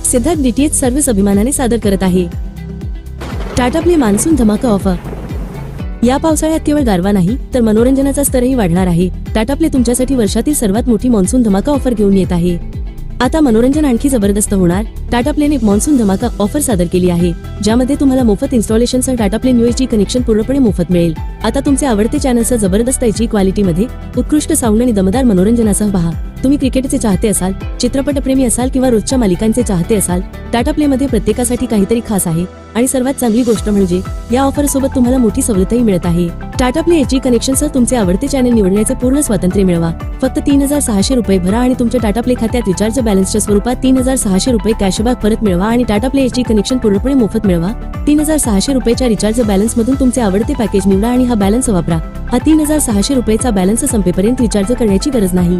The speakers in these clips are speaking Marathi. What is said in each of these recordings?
सिद्धार्थ डीटीएच सर्व्हिस अभिमानाने सादर करत आहे टाटा प्ले मान्सून धमाका ऑफर। या पावसाळ्यात केवळ गारवा नाही तर मनोरंजनाचा स्तरही वाढणार आहे। टाटा प्ले तुमच्यासाठी वर्षातील सर्वात मोठी मान्सून धमाका ऑफर घेऊन येत आहे। आता मनोरंजन आणखी जबरदस्त होणार। टाटा प्लेने मान्सून धमाका ऑफर सादर केली आहे, ज्यामध्ये तुम्हाला मोफत इन्स्टॉलेशनसह Tata play new HD connection पूर्णपणे मोफत मिळेल। आता तुमचे आवडते चॅनलसह जबरदस्त एचडी क्वालिटीमध्ये उत्कृष्ट साऊंड आणि दमदार मनोरंजनासह पहा। तुम्ही क्रिकेटचे चाहते असाल, चित्रपटप्रेमी असाल किंवा रोजच्या मालिकांचे चाहते असाल, टाटा प्ले मध्ये प्रत्येकासाठी काहीतरी खास आहे। आणि सर्वात चांगली गोष्ट म्हणजे या ऑफर सोबत तुम्हाला मोठी सवलतही मिळत आहे। टाटा प्ले एचडी कनेक्शनसह तुमचे आवडते चॅनल निवडण्याचे पूर्ण स्वातंत्र्य मिळवा। फक्त 3600 रुपये भरा आणि तुमच्या टाटा प्ले खात्यात रिचार्ज बॅलन्सच्या स्वरूपात 3600 रुपये कॅशबॅक परत मिळवा आणि टाटा प्ले एचडी कनेक्शन पूर्णपणे मोफत मिळवा। 3600 रुपयाच्या रिचार्ज बॅलन्स मधून तुमचे आवडते पॅकेज निवडा आणि हा बॅलन्स वापरा। हा 3600 रुपयाचा बॅलन्स संपेपर्यंत रिचार्ज करण्याची गरज नाही।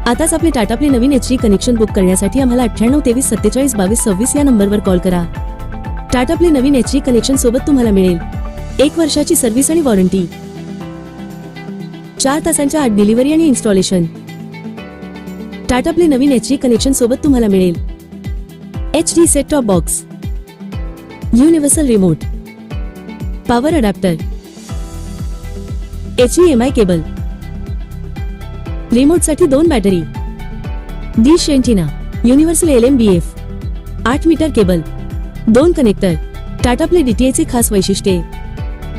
आताच आपले टाटा प्ले नवीन एचडी कनेक्शन बुक करण्यासाठी आम्हाला 98 23 47 22 26 या नंबरवर कॉल करा। टाटा प्ले नवीन एचडी कनेक्शन सोबत तुम्हाला मिळेल 1 वर्षाची सर्व्हिस आणि वॉरंटी, 4 तासांच्या आत डिलिव्हरी आणि इन्स्टॉलेशन। टाटा प्ले नवीन एचडी कनेक्शन सोबत तुम्हाला मिळेल HD set top box, universal remote, power adapter, HDMI cable, remote साठी 2 battery, dish antenna, universal LMBF, 8 metre cable, 2 connector. Tata play डीटीएचचे खास वैशिष्ट्ये।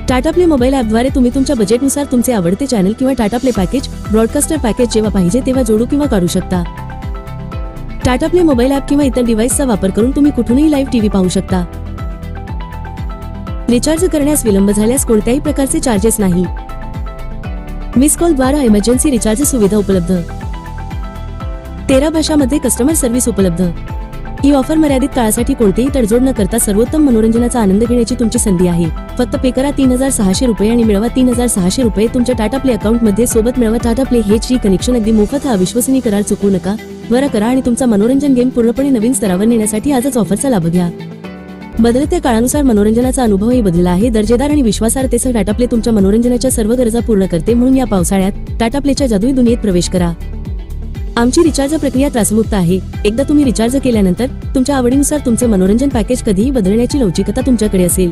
टाटा प्ले मोबाईल ॲपद्वारे तुम्ही तुमच्या बजेटनुसार तुमचे आवडते चॅनल किंवा Tata play package, broadcaster package जेव्हा पाहिजे तेव्हा जोडू किंवा काढू शकता। टाटा प्ले मोबाईल ॲप किंवा इतर डिव्हाइसचा वापर करून तुम्ही कुठूनही लाईव्ह टीव्ही पाहू शकता। रिचार्ज करण्यास विलंब झाल्यास कोणत्याही प्रकारचे चार्जेस नाही। मिस कॉल द्वारा इमर्जन्सी रिचार्ज सुविधा उपलब्ध। 13 भाषांमध्ये कस्टमर सर्व्हिस उपलब्ध। ही ऑफर मर्यादित काळासाठी कोणतेही तडजोड न करता सर्वोत्तम मनोरंजनाचा आनंद घेण्याची तुमची संधी आहे। फक्त पे करा 3600 रुपये आणि मिळवा 3600 रुपये तुमच्या टाटा प्ले अकाउंट मध्ये सोबत मिळवा। टाटा प्ले एचडी कनेक्शन अगदी मोफत, हा अविश्वसनीय करार चुकवू नका। त्वरा करा आणि तुमचा मनोरंजन गेम पूर्णपणे नवीन स्तरावर नेण्यासाठी आजच ऑफरचा लाभ घ्या। बदलत्या काळानुसार मनोरंजनाचा अनुभवही बदलला आहे। दर्जेदार आणि विश्वासार्हतेसह टाटा प्ले तुमच्या मनोरंजनाच्या सर्व गरजा पूर्ण करते, म्हणून या पावसाळ्यात टाटा प्लेच्या जादुई दुनियेत प्रवेश करा। आमची रिचार्ज प्रक्रिया त्रासमुक्त आहे। एकदा तुम्ही रिचार्ज केल्यानंतर तुमच्या आवडीनुसार तुमचे मनोरंजन पॅकेज कधीही बदलण्याची लवचिकता तुमच्याकडे असेल।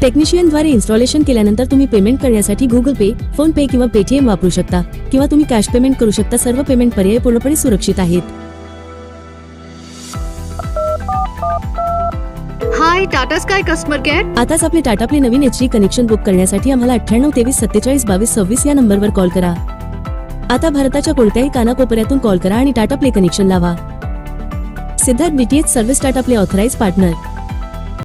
टेक्निशियनद्वारे इन्स्टॉलेशन केल्यानंतर तुम्ही पेमेंट करण्यासाठी गुगल पे, फोन पे किंवा पेटीएम वापरू शकता किंवा तुम्ही कॅश पेमेंट करू शकता। सर्व पेमेंट पर्याय पूर्णपणे सुरक्षित आहेत। हाय टाटा स्काय कस्टमर केअर। आताच आपले टाटा प्ले नवीन एचडी कनेक्शन बुक करण्यासाठी आम्हाला 98 23 47 22 26 या नंबरवर कॉल करा। आता भारताच्या कोणत्याही कानाकोपऱ्यातून कॉल करा आणि टाटा प्ले कनेक्शन लावा। Siddharth DTH service Tata play authorised partner.